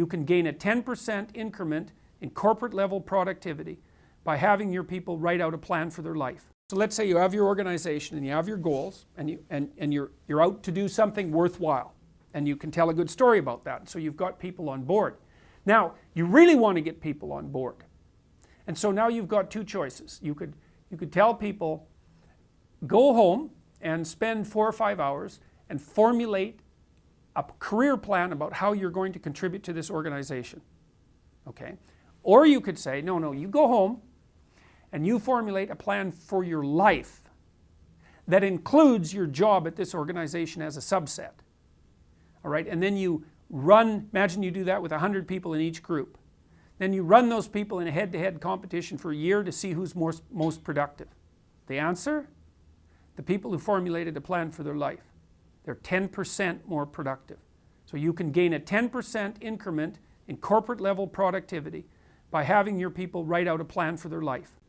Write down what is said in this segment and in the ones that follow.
you can gain a 10% increment in corporate level productivity by having your people write out a plan for their life. So let's say you have your organization and you have your goals, and you're out to do something worthwhile, and you can tell a good story about that, so you've got people on board. Now you really want to get people on board, and so now you've got two choices. You could tell people, go home and spend 4 or 5 hours and formulate a career plan about how you're going to contribute to this organization, okay? Or you could say, no, you go home and you formulate a plan for your life that includes your job at this organization as a subset, all right? And then you run, imagine you do that with 100 people in each group. Then you run those people in a head-to-head competition for a year to see who's most productive. The answer? The people who formulated a plan for their life. They're 10% more productive. So you can gain a 10% increment in corporate level productivity by having your people write out a plan for their life.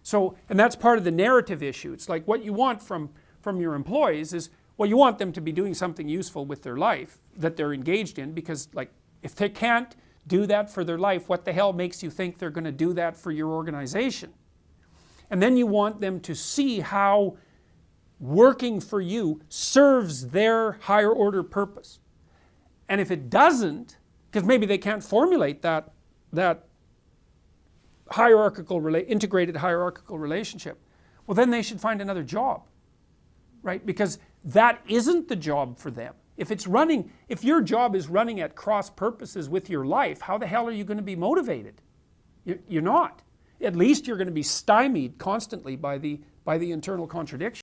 So, and that's part of the narrative issue. It's like what you want from your employees is, well, you want them to be doing something useful with their life that they're engaged in, because like if they can't do that for their life, what the hell makes you think they're going to do that for your organization? And then you want them to see how working for you serves their higher order purpose. And if it doesn't, because maybe they can't formulate that integrated hierarchical relationship, well then they should find another job, right? Because that isn't the job for them. If your job is running at cross purposes with your life, how the hell are you going to be motivated? You're not. At least you're going to be stymied constantly by the internal contradiction.